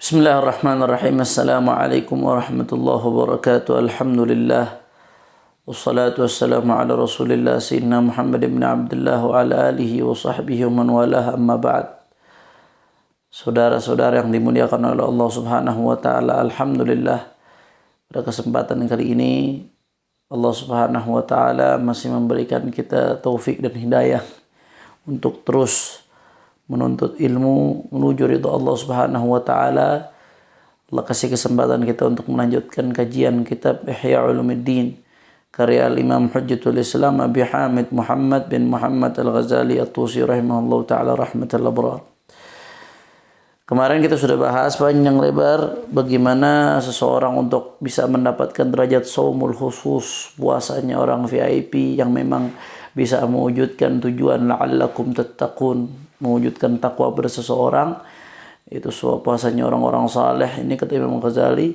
Bismillahirrahmanirrahim. Assalamualaikum warahmatullahi wabarakatuh. Alhamdulillah. Wassalatu wassalamu ala rasulillah Sayyidina Muhammad ibn Abdullah wa ala alihi wa sahbihi wa man walah, amma ba'd. Saudara-saudara yang dimuliakan oleh Allah subhanahu wa ta'ala, Alhamdulillah, pada kesempatan kali ini Allah subhanahu wa ta'ala masih memberikan kita taufik dan hidayah untuk terus menuntut ilmu menuju ridha Allah subhanahu wa ta'ala. Allah kasih kesempatan kita untuk melanjutkan kajian kitab Ihya Ulumuddin karya Imam Hujjatul Islam Abi Hamid Muhammad bin Muhammad Al-Ghazali At-Tusi rahimahullah ta'ala rahmatal abrar. Kemarin kita sudah bahas panjang lebar bagaimana seseorang untuk bisa mendapatkan derajat shaumul khusus, puasanya orang VIP yang memang bisa mewujudkan tujuan la'allakum tattaqun, mewujudkan takwa pada seseorang. Itu puasanya orang-orang saleh. Ini kata Imam Ghazali,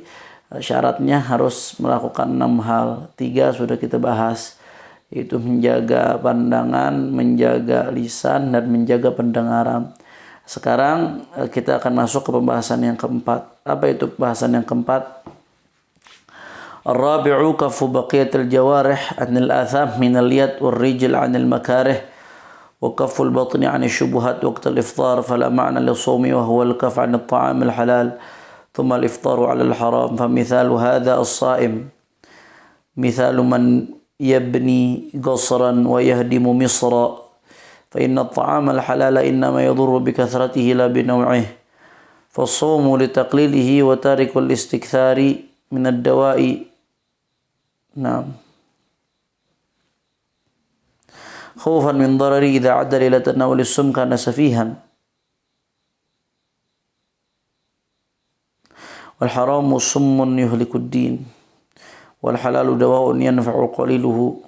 syaratnya harus melakukan 6 hal. 3 sudah kita bahas, yaitu menjaga pandangan, menjaga lisan, dan menjaga pendengaran. Sekarang kita akan masuk ke pembahasan yang keempat. Apa itu pembahasan yang keempat? Ar-rabi'u kafu baqiyatil jawarih anil atham minal yad wal rijl anil makarih wa kaful batni anil syubuhat waqtal iftar fala ma'na lisawmi wa huwa al-kaf anil ta'am al-halal thumma al-iftaru ala al-haram. Famithalu hadha as-sa'im mithalu man yabni qasran wa yahdimu misra fa inna at-ta'am al-halal innama yadurru bi kathratihi la bi naw'ihi fa-as-sawmu li taqlilihi wa tariku al-istikthari min ad-dawa'i. Naam. Khawfan min darari idza adda ila tanawul as-sum kana safihan. Wal haramu summun yuhliku ad-din. Wal halalu dawa'un yanfa'u qaliluhu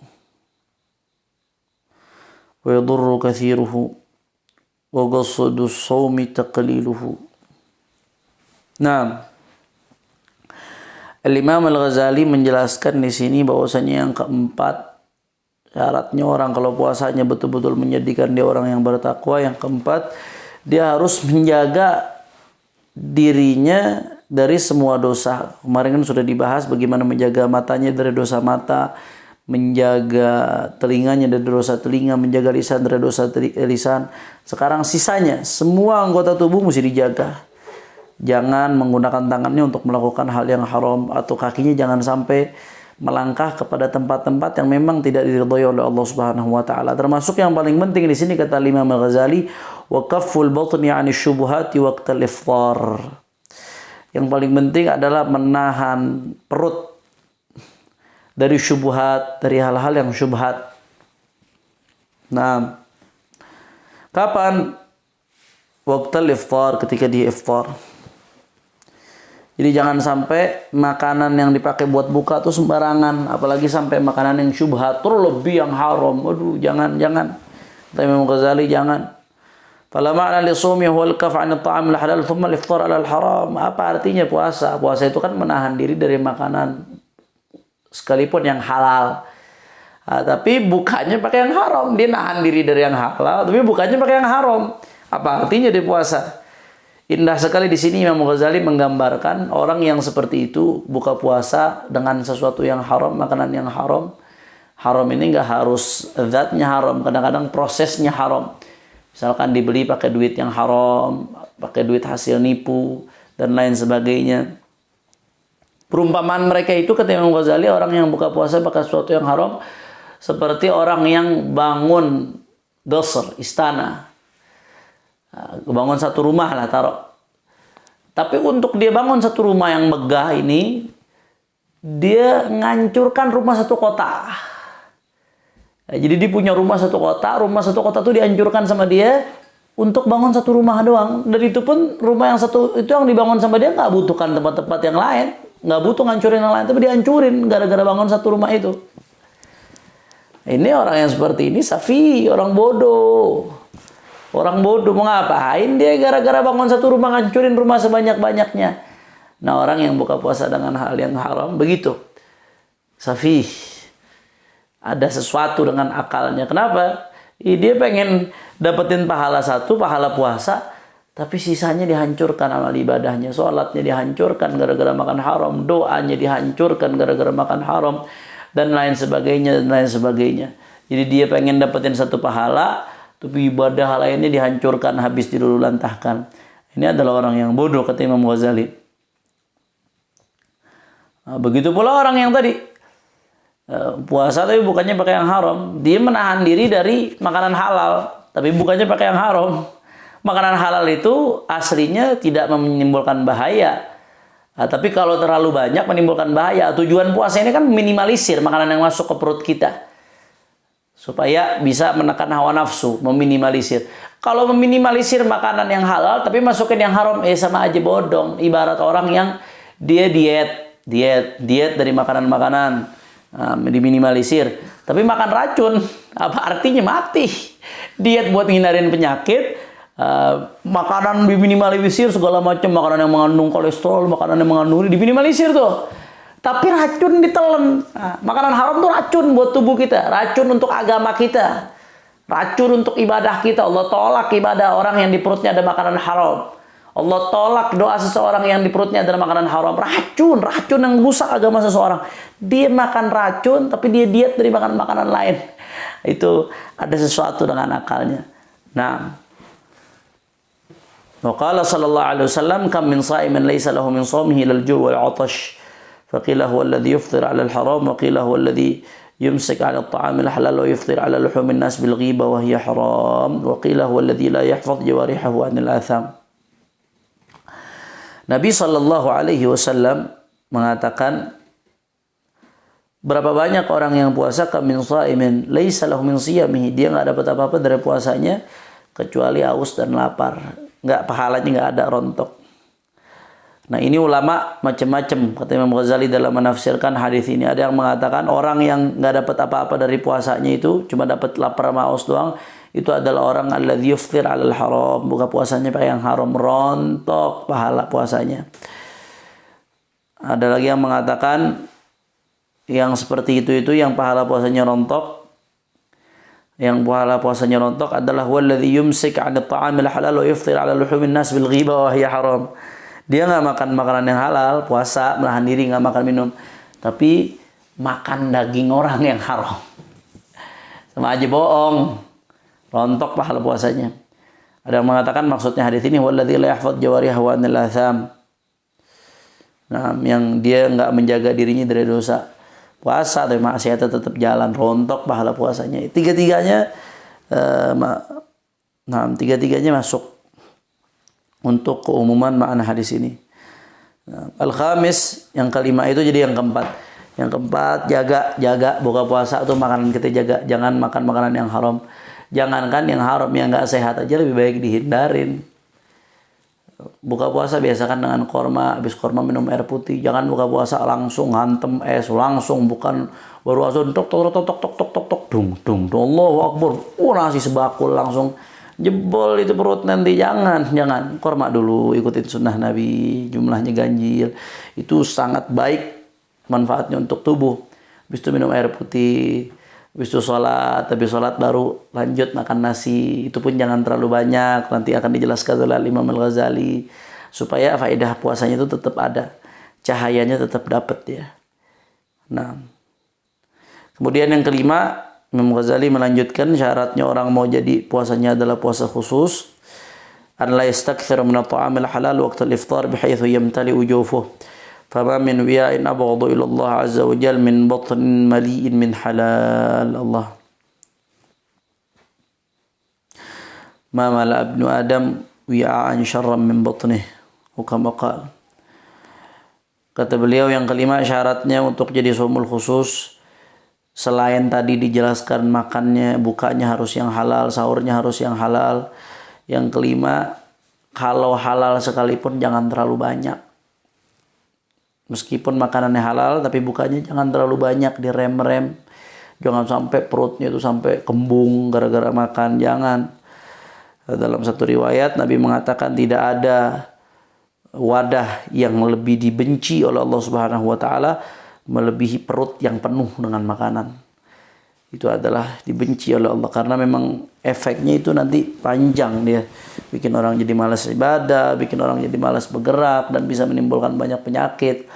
wa yadurru kathiruhu. Wa qasdu as-sawmi taqliluhu. Naam. Al-Imam Al-Ghazali menjelaskan di sini bahwasanya yang keempat, syaratnya orang kalau puasanya betul-betul menjadikan dia orang yang bertakwa. Yang keempat, dia harus menjaga dirinya dari semua dosa. Kemarin kan sudah dibahas bagaimana menjaga matanya dari dosa mata, menjaga telinganya dari dosa telinga, menjaga lisan dari dosa lisan. Sekarang sisanya semua anggota tubuh mesti dijaga. Jangan menggunakan tangannya untuk melakukan hal yang haram, atau kakinya jangan sampai melangkah kepada tempat-tempat yang memang tidak diridhai oleh Allah Subhanahu wa taala. Termasuk yang paling penting di sini kata Imam Al-Ghazali, wa kafful batni 'ani syubuhati waqtal iftar. Yang paling penting adalah menahan perut dari syubhat, dari hal-hal yang syubhat. Nah, kapan? Waqtal iftar, ketika di iftar. Jadi jangan sampai makanan yang dipakai buat buka tuh sembarangan, apalagi sampai makanan yang syubhat, terlebih yang haram. Aduh, jangan. Kata Imam Ghazali, jangan. Fala ma'na li shaumi huwa al-kaf 'an at-ta'am al-halal thumma al-iftar 'ala al-haram. Apa artinya puasa? Puasa itu kan menahan diri dari makanan sekalipun yang halal. Tapi bukanya pakai yang haram. Dia nahan diri dari yang halal, tapi bukanya pakai yang haram. Apa artinya dia puasa? Indah sekali di sini Imam Ghazali menggambarkan orang yang seperti itu buka puasa dengan sesuatu yang haram, makanan yang haram. Haram ini nggak harus zatnya haram, kadang-kadang prosesnya haram. Misalkan dibeli pakai duit yang haram, pakai duit hasil nipu dan lain sebagainya. Perumpamaan mereka itu kata Imam Ghazali, orang yang buka puasa pakai sesuatu yang haram seperti orang yang bangun qasr, istana. Bangun satu rumah lah taruh. Tapi untuk dia bangun satu rumah yang megah ini, dia ngancurkan rumah satu kota. Jadi dia punya rumah satu kota tuh dihancurkan sama dia untuk bangun satu rumah doang. Dan itu pun rumah yang satu itu yang dibangun sama dia nggak butuhkan tempat-tempat yang lain, nggak butuh ngancurin yang lain, tapi dihancurin gara-gara bangun satu rumah itu. Ini orang yang seperti ini safi, orang bodoh. Orang bodoh mau ngapain dia gara-gara bangun satu rumah ngancurin rumah sebanyak-banyaknya. Nah, orang yang buka puasa dengan hal yang haram begitu. Safih. Ada sesuatu dengan akalnya. Kenapa? Dia pengen dapetin pahala satu, pahala puasa, tapi sisanya dihancurkan amal ibadahnya. Sholatnya dihancurkan gara-gara makan haram, doanya dihancurkan gara-gara makan haram, dan lain sebagainya, dan lain sebagainya. Jadi dia pengen dapetin satu pahala, tapi ibadah lainnya dihancurkan, habis diluluhlantahkan. Ini adalah orang yang bodoh, kata Imam Ghazali. Nah, begitu pula orang yang tadi puasa tapi bukannya pakai yang haram. Dia menahan diri dari makanan halal, tapi bukannya pakai yang haram. Makanan halal itu aslinya tidak menimbulkan bahaya. Nah, tapi kalau terlalu banyak menimbulkan bahaya. Tujuan puasa ini kan minimalisir makanan yang masuk ke perut kita, supaya bisa menekan hawa nafsu, meminimalisir. Kalau meminimalisir makanan yang halal tapi masukin yang haram, sama aja bodong. Ibarat orang yang dia diet dari makanan-makanan, diminimalisir, tapi makan racun. Apa artinya? Mati. Diet buat ngindarin penyakit, makanan diminimalisir, segala macam makanan yang mengandung kolesterol, makanan yang mengandung ini diminimalisir tuh. Tapi racun ditelan. Nah, makanan haram tuh racun buat tubuh kita, racun untuk agama kita, racun untuk ibadah kita. Allah tolak ibadah orang yang di perutnya ada makanan haram. Allah tolak doa seseorang yang di perutnya ada makanan haram. Racun yang rusak agama seseorang. Dia makan racun, tapi dia diet dari makan makanan lain. Itu ada sesuatu dengan akalnya. Nah, waqala sallallahu alaihi wasallam, kam min sa'imin laysa lahu min shawmihi illa al-ju' wal 'atash. Faqila huwa alladhi yufṭir 'ala al-haram wa qila huwa alladhi yumsik 'ala at-ta'am al-halal wa yufṭir 'ala luhum an-nas bil ghiba wa hiya haram wa qila huwa alladhi la yahfaz jawarihahu 'anil atham. Nabi sallallahu alaihi wasallam mengatakan, berapa banyak orang yang puasa, kam min sha'imin laysa lahu min siyamihi, dia enggak dapat apa-apa dari puasanya kecuali haus dan lapar. Enggak, pahalanya enggak ada, rontok. Nah, ini ulama macam-macam, kata Imam Ghazali dalam menafsirkan hadis ini. Ada yang mengatakan orang yang enggak dapat apa-apa dari puasanya itu, cuma dapat lapar sama haus doang, itu adalah orang alladzi yuftir 'alal haram, buka puasanya pakai yang haram, rontok pahala puasanya. Ada lagi yang mengatakan yang seperti itu yang pahala puasanya rontok. Yang pahala puasanya rontok adalah walladzi yumsik 'anil ta'amil halal wa yuftir 'ala luhumin nas bil ghiba wa hiya haram. Dia enggak makan makanan yang halal, puasa, menahan diri enggak makan minum, tapi makan daging orang yang haram. Sama aja bohong. Rontok pahala puasanya. Ada yang mengatakan maksudnya hadis ini walladzi la yahfaz jawarihahu 'anil atham. Nah, yang dia enggak menjaga dirinya dari dosa. Puasa tapi maksiatnya tetap jalan, rontok pahala puasanya. Tiga-tiganya masuk untuk keumuman makna hadis ini. Al-khamis, yang kelima itu jadi yang keempat. Yang keempat, jaga buka puasa atau makanan kita jaga, jangan makan makanan yang haram. Jangankan yang haram, yang enggak sehat aja lebih baik dihindarin. Buka puasa biasakan dengan korma, habis korma minum air putih. Jangan buka puasa langsung hantem es, langsung, bukan baru azan tok dung Allahu Akbar. Nasi sebakul langsung jebol itu perut nanti. Jangan korma dulu, ikutin sunnah Nabi, jumlahnya ganjil. Itu sangat baik manfaatnya untuk tubuh. Habis itu minum air putih, habis itu sholat, habis sholat baru lanjut makan nasi. Itu pun jangan terlalu banyak, nanti akan dijelaskan oleh Imam Al-Ghazali, supaya faedah puasanya itu tetap ada, cahayanya tetap dapat ya. Nah, kemudian yang kelima, Imam Ghazali melanjutkan syaratnya orang mau jadi puasanya adalah puasa khusus. An la yastakthir min at-ta'amil halal waqt al-iftar bihaythu yamtali wujufuh. Fama min wi'ain abghadu ila Allah azza wa jalla min batnin mali'in min halal. Allah. Ma mala ibnu Adam wi'a'an syarran min batnih. Kama qala. Kata beliau yang kelima syaratnya untuk jadi shaumul khusus, selain tadi dijelaskan makannya, bukanya harus yang halal, sahurnya harus yang halal. Yang kelima, kalau halal sekalipun jangan terlalu banyak. Meskipun makanannya halal, tapi bukanya jangan terlalu banyak, direm-rem. Jangan sampai perutnya itu sampai kembung gara-gara makan, jangan. Dalam satu riwayat, Nabi mengatakan tidak ada wadah yang lebih dibenci oleh Allah Subhanahu wa Ta'ala melebihi perut yang penuh dengan makanan. itu adalah dibenci oleh Allah, karena memang efeknya itu nanti panjang, dia bikin orang jadi malas ibadah, bikin orang jadi malas bergerak, dan bisa menimbulkan banyak penyakit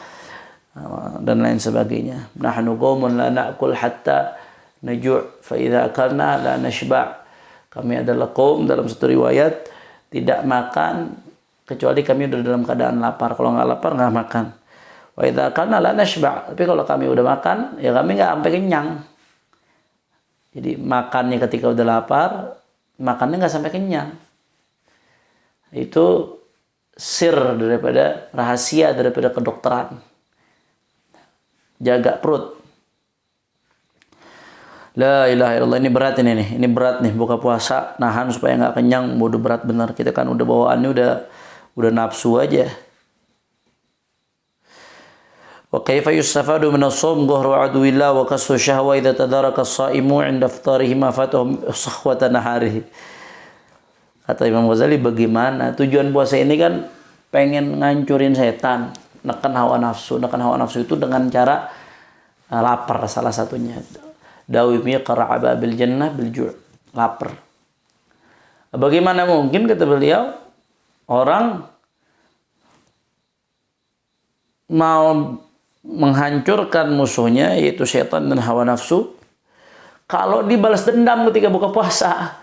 dan lain sebagainya. Nahnu qaumun la na'kul hatta naju' fa idza akalna la nashba'. Kami adalah kaum, dalam satu riwayat, tidak makan kecuali kami udah dalam keadaan lapar. Kalau nggak lapar nggak makan. Wa idza akalna la nashba'. Tapi kalau kami udah makan, ya kami nggak sampai kenyang. Jadi makannya ketika udah lapar, makannya nggak sampai kenyang. Itu sir daripada, rahasia daripada kedokteran. Jaga perut. La ilaha illallah, ini berat ini nih. Ini berat nih, buka puasa nahan supaya nggak kenyang, udah berat benar. Kita kan udah bawaannya udah nafsu aja. Wa kaifa yustafadu min as-shaum ghahru aduwillah wa kasru syahwa idza tadaraka as-shaimu 'inda iftarihi ma fatahu sahwata naharihi. Kata Imam Ghazali, bagaimana tujuan puasa ini kan pengen ngancurin setan, nekan hawa nafsu. Nekan hawa nafsu itu dengan cara lapar, salah satunya. Dawimi qara'aba bil jannah bil ju', lapar. Bagaimana mungkin, kata beliau, orang mau menghancurkan musuhnya yaitu setan dan hawa nafsu kalau dibalas dendam ketika buka puasa.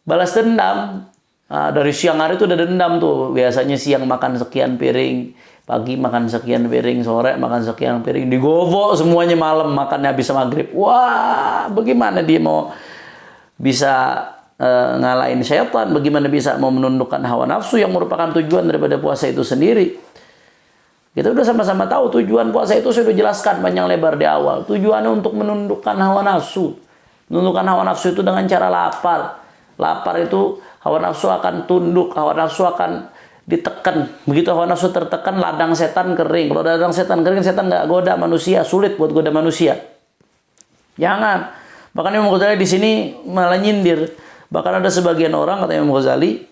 Balas dendam. Nah, dari siang hari itu udah dendam tuh. Biasanya siang makan sekian piring, pagi makan sekian piring, sore makan sekian piring, digowo semuanya malam makannya habis maghrib. Wah, bagaimana dia mau bisa ngalahin setan? Bagaimana bisa mau menundukkan hawa nafsu yang merupakan tujuan daripada puasa itu sendiri? Kita udah sama-sama tahu tujuan puasa itu, sudah jelaskan panjang lebar di awal. Tujuannya untuk menundukkan hawa nafsu. Menundukkan hawa nafsu itu dengan cara lapar. Lapar itu hawa nafsu akan tunduk, hawa nafsu akan ditekan. Begitu hawa nafsu tertekan, ladang setan kering. Kalau ladang setan kering, setan nggak goda manusia, sulit buat goda manusia. Jangan. Bahkan Imam Ghazali di sini malah nyindir. Bahkan ada sebagian orang, kata Imam Ghazali,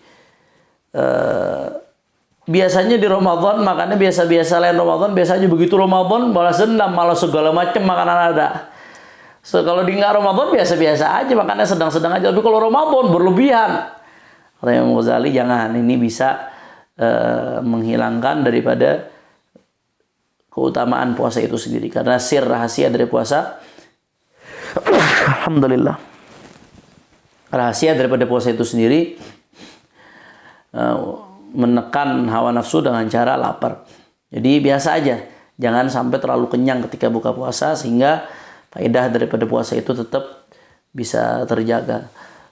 biasanya di Ramadan makannya biasa-biasa, lain Ramadan biasanya begitu Ramadan balas dendam, malah segala macam makanan ada. So, kalau di nggak Ramadan biasa-biasa aja, makannya sedang-sedang aja. Tapi kalau Ramadan berlebihan, kata Imam Ghazali, jangan. Ini bisa menghilangkan daripada keutamaan puasa itu sendiri. Karena sir rahasia dari puasa, alhamdulillah, rahasia daripada puasa itu sendiri menekan hawa nafsu dengan cara lapar. Jadi biasa aja, jangan sampai terlalu kenyang ketika buka puasa, sehingga faedah daripada puasa itu tetap bisa terjaga.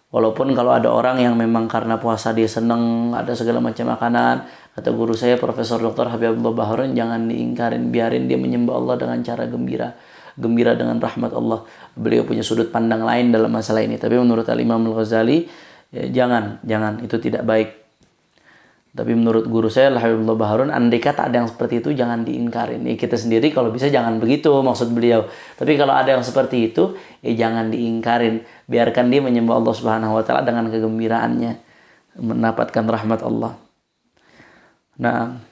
Walaupun kalau ada orang yang memang karena puasa dia seneng ada segala macam makanan, kata guru saya Profesor Dr. Habibullah Baharun, jangan diingkarin, biarin dia menyembah Allah dengan cara gembira dengan rahmat Allah. Beliau punya sudut pandang lain dalam masalah ini, tapi menurut Al-Imam Al-Ghazali, ya, jangan, itu tidak baik. Tapi menurut guru saya Habibullah Baharun, andai kata ada yang seperti itu jangan diingkarin. Ya, kita sendiri kalau bisa jangan begitu, maksud beliau. Tapi kalau ada yang seperti itu, ya jangan diingkarin. Biarkan dia menyembah Allah Subhanahu wa taala dengan kegembiraannya, mendapatkan rahmat Allah. Nah,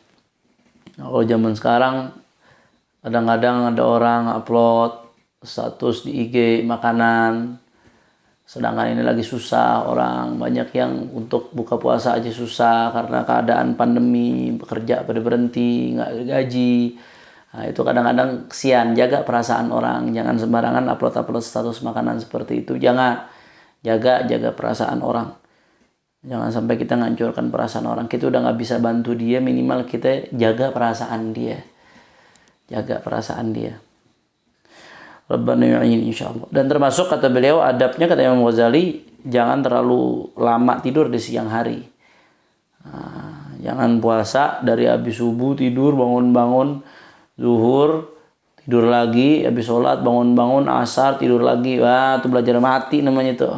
kalau zaman sekarang kadang-kadang ada orang upload status di IG makanan, sedangkan ini lagi susah, orang banyak yang untuk buka puasa aja susah karena keadaan pandemi, bekerja pada berhenti, nggak gaji. Nah, itu kadang-kadang kesian. Jaga perasaan orang, jangan sembarangan upload status makanan seperti itu. Jangan, jaga perasaan orang. Jangan sampai kita ngancurkan perasaan orang. Kita udah nggak bisa bantu dia, minimal kita jaga perasaan dia. Jaga perasaan dia. Rabbana yu'in insyaallah. Dan termasuk kata beliau adabnya, kata Imam Ghazali, jangan terlalu lama tidur di siang hari. Nah, jangan puasa dari habis subuh tidur, bangun-bangun zuhur tidur lagi, habis sholat bangun-bangun asar tidur lagi. Wah, itu belajar mati namanya itu.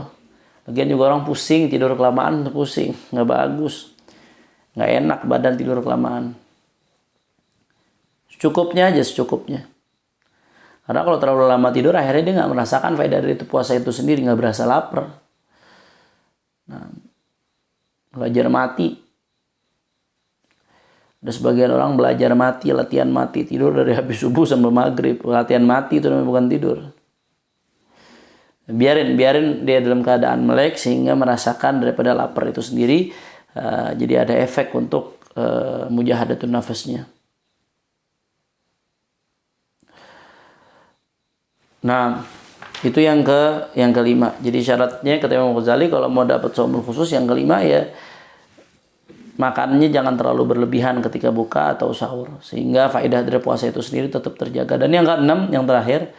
Lagian juga orang pusing, tidur kelamaan pusing, nggak bagus, nggak enak badan tidur kelamaan. Secukupnya aja, secukupnya. Karena kalau terlalu lama tidur, akhirnya dia nggak merasakan faedah dari itu puasa itu sendiri, nggak berasa lapar. Nah, belajar mati. Ada sebagian orang belajar mati, latihan mati, tidur dari habis subuh sampai maghrib. Latihan mati itu namanya, bukan tidur. Biarin dia dalam keadaan melek sehingga merasakan daripada lapar itu sendiri. Jadi ada efek untuk mujahadatun nafasnya. Nah, itu yang kelima. Jadi syaratnya kata Imam Ghazali kalau mau dapat shaumul khusus yang kelima ya makannya jangan terlalu berlebihan ketika buka atau sahur sehingga faedah dari puasa itu sendiri tetap terjaga. Dan yang keenam, yang terakhir,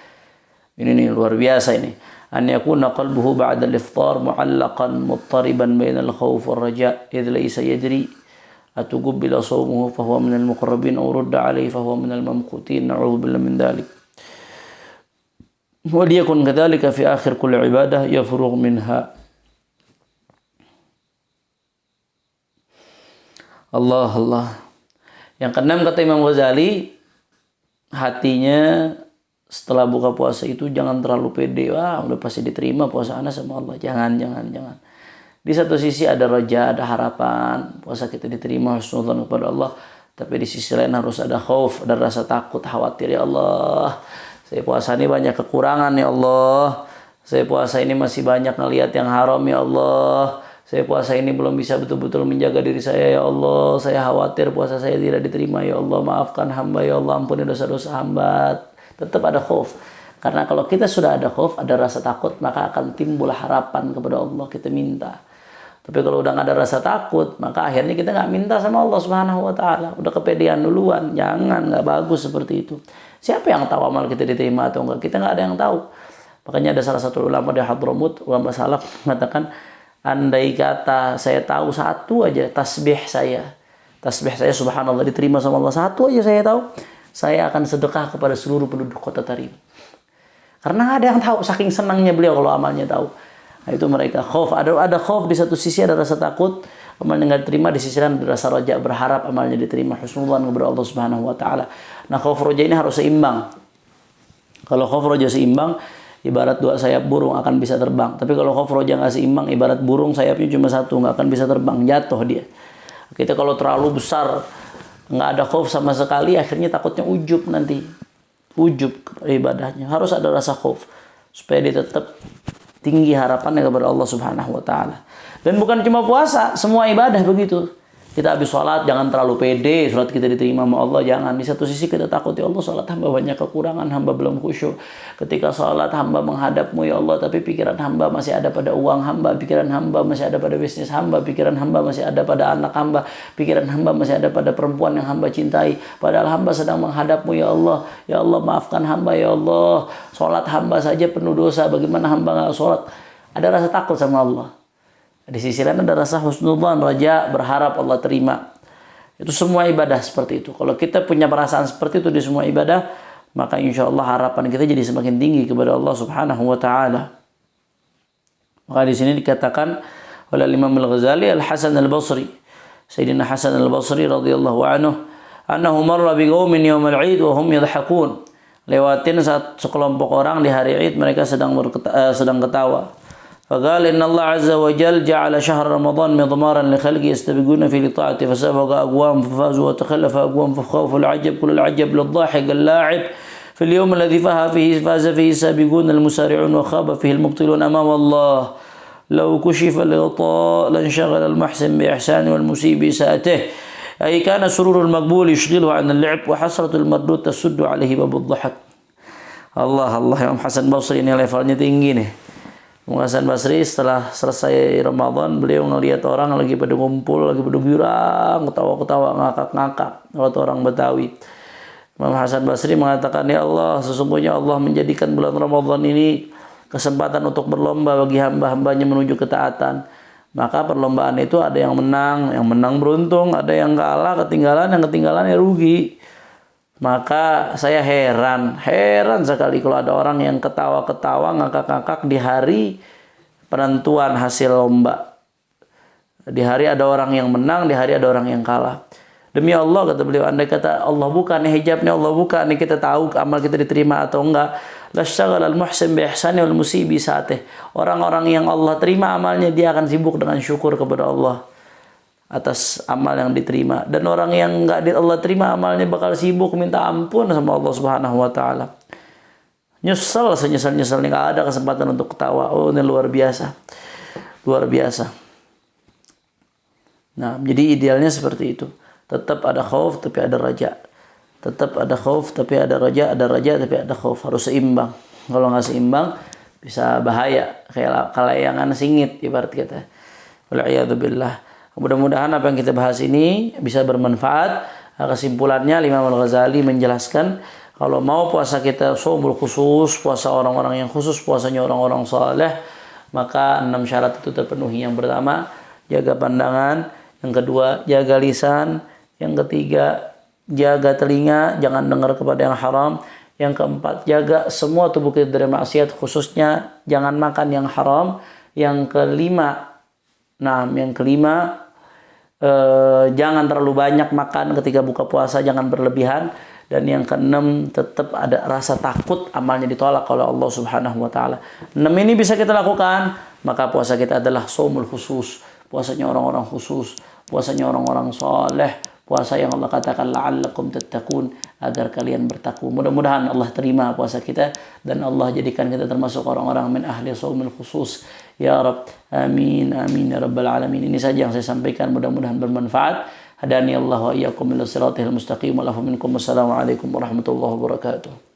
ini nih luar biasa ini. An yakuna qalbuhu ba'da al-iftar mu'allaqan muttariban bainal khawf war raja' idh laysa yadri atuqbila shawmuhu fa huwa minal muqarrabin aw rudda alayhi fa huwa minal mamqutin. Na'udzu billahi min dzalik. Wa liyakun kadzalika fi akhir kulli ibadah yafrugh minha. Allah. Yang keenam kata Imam Ghazali, hatinya setelah buka puasa itu jangan terlalu pede. Wah, udah pasti diterima puasa ana sama Allah. Jangan. Di satu sisi ada raja, ada harapan puasa kita diterima, husnudzon kepada Allah. Tapi di sisi lain harus ada khauf, ada rasa takut, khawatir, ya Allah, saya puasa ini banyak kekurangan ya Allah. Saya puasa ini masih banyak ngelihat yang haram ya Allah. Saya puasa ini belum bisa betul-betul menjaga diri saya ya Allah. Saya khawatir puasa saya tidak diterima ya Allah. Maafkan hamba ya Allah. Ampuni dosa-dosa hamba. Tetap ada khauf. Karena kalau kita sudah ada khauf, ada rasa takut, maka akan timbul harapan kepada Allah. Kita minta. Tapi kalau udah nggak ada rasa takut, maka akhirnya kita nggak minta sama Allah Subhanahu Wa Taala. Udah kepedean duluan. Jangan, nggak bagus seperti itu. Siapa yang tahu amal kita diterima atau enggak? Kita nggak ada yang tahu. Makanya ada salah satu ulama di Hadramut, ulama salaf mengatakan, andai kata saya tahu satu aja tasbih saya subhanallah diterima sama Allah, satu aja saya tahu, saya akan sedekah kepada seluruh penduduk kota Tarim. Karena nggak ada yang tahu, saking senangnya beliau kalau amalnya tahu. Nah, itu mereka khauf, ada khauf di satu sisi, ada rasa takut amalnya nggak diterima, di sisi lain ada rasa raja, berharap amalnya diterima, husnudzan kepada Allah Subhanahu Wa Taala. Nah, khauf raja ini harus seimbang. Kalau khauf raja seimbang, ibarat dua sayap burung akan bisa terbang. Tapi kalau khauf raja nggak seimbang, ibarat burung sayapnya cuma satu, nggak akan bisa terbang, jatuh dia. Kita kalau terlalu besar, nggak ada khauf sama sekali, akhirnya takutnya ujub nanti. Ujub ibadahnya. Harus ada rasa khauf supaya dia tetap tinggi harapannya kepada Allah Subhanahu Wa Taala. Dan bukan cuma puasa, semua ibadah begitu. Kita habis sholat, jangan terlalu pede, sholat kita diterima sama Allah, jangan. Di satu sisi kita takut, ya Allah, sholat hamba banyak kekurangan, hamba belum khusyuk. Ketika sholat, hamba menghadapmu, ya Allah, tapi pikiran hamba masih ada pada uang hamba, pikiran hamba masih ada pada bisnis hamba, pikiran hamba masih ada pada anak hamba, pikiran hamba masih ada pada perempuan yang hamba cintai. Padahal hamba sedang menghadapmu, ya Allah, maafkan hamba, ya Allah. Sholat hamba saja penuh dosa, bagaimana hamba nggak sholat? Ada rasa takut sama Allah. Di sisi lain ada rasa husnudzan, raja, berharap Allah terima. Itu semua ibadah seperti itu. Kalau kita punya perasaan seperti itu di semua ibadah, maka insya Allah harapan kita jadi semakin tinggi kepada Allah Subhanahu Wa Taala. Maka di sini dikatakan oleh Imam Al-Ghazali, Al-Hasan Al-Basri, Sayyidina Hasan Al-Basri radhiyallahu anhu, annahu marra bi qaumin yawm al-'id wa hum yadhhakun. Lewatin saat sekelompok orang di hari Id, mereka sedang ketawa. فقال إن الله عز وجل جعل شهر رمضان مضمارا لخلقه يستبقون في لطاعته فسبق أقوام ففازوا وتخلف أقوام فخافوا العجب كل العجب للضاحك اللاعب في اليوم الذي فاز فيه السابقون المسارعون وخاب فيه المبطلون أمام الله لو كشف الغطاء لانشغل المحسن بإحسانه والمسيء بإساءته أي كان سرور المقبول يشغله عن اللعب وحسرة المردود تسد عليه باب الضحك. Allah Imam Hasan Basri ini levelnya tinggi nih. Imam Hasan Basri setelah selesai Ramadan, beliau ngelihat orang lagi pada ngumpul, lagi pada girang, ketawa-ketawa, ngakak-ngakak, kalau orang Betawi. Imam Hasan Basri mengatakan, ya Allah, sesungguhnya Allah menjadikan bulan Ramadan ini kesempatan untuk berlomba bagi hamba-hambanya menuju ketaatan. Maka perlombaan itu ada yang menang beruntung, ada yang kalah, yang ketinggalan ya rugi. Maka saya heran sekali kalau ada orang yang ketawa-ketawa, ngakak-ngakak di hari penentuan hasil lomba. Di hari ada orang yang menang, di hari ada orang yang kalah. Demi Allah, kata beliau, andai kata Allah buka nih hijabnya, Allah buka nih, kita tahu amal kita diterima atau enggak. Lasyaghala al-muhsin bi ihsani wal musii bi saatih. Orang-orang yang Allah terima amalnya, dia akan sibuk dengan syukur kepada Allah atas amal yang diterima, dan orang yang enggak Allah terima amalnya bakal sibuk minta ampun sama Allah Subhanahu Wa Taala. Nyesel, senyesal-nyesalnya, nggak ada kesempatan untuk ketawa. Oh, ini luar biasa. Luar biasa. Nah, jadi idealnya seperti itu. Tetap ada khauf tapi ada raja. Tetap ada khauf tapi ada raja tapi ada khauf. Harus seimbang. Kalau nggak seimbang bisa bahaya, kayak kalayangan singit ibarat kata. Wal'iyadzubillah. Mudah-mudahan apa yang kita bahas ini bisa bermanfaat. Kesimpulannya Imam Al-Ghazali menjelaskan kalau mau puasa kita shaumul khusus, puasa orang-orang yang khusus, puasanya orang-orang saleh, maka 6 syarat itu terpenuhi. Yang pertama, jaga pandangan. Yang kedua, jaga lisan. Yang ketiga, jaga telinga, jangan dengar kepada yang haram. Yang keempat, jaga semua tubuh kita dari maksiat, khususnya jangan makan yang haram. Yang kelima, jangan terlalu banyak makan ketika buka puasa, jangan berlebihan. Dan yang keenam, tetap ada rasa takut amalnya ditolak oleh Allah Subhanahu wa taala. 6 ini bisa kita lakukan, maka puasa kita adalah shaumul khusus, puasanya orang-orang khusus, puasanya orang-orang saleh, puasa yang Allah katakan la'allakum tattaqun, agar kalian bertakwa. Mudah-mudahan Allah terima puasa kita dan Allah jadikan kita termasuk orang-orang min ahli shaumul khusus. Ya Rabb, amin amin ya rabbal alamin. Ini saja yang saya sampaikan, mudah-mudahan bermanfaat. Hadani Allah wa iyyakum ila siratal mustaqim. Wa lahum minkum. Wassalamualaikum warahmatullahi wabarakatuh.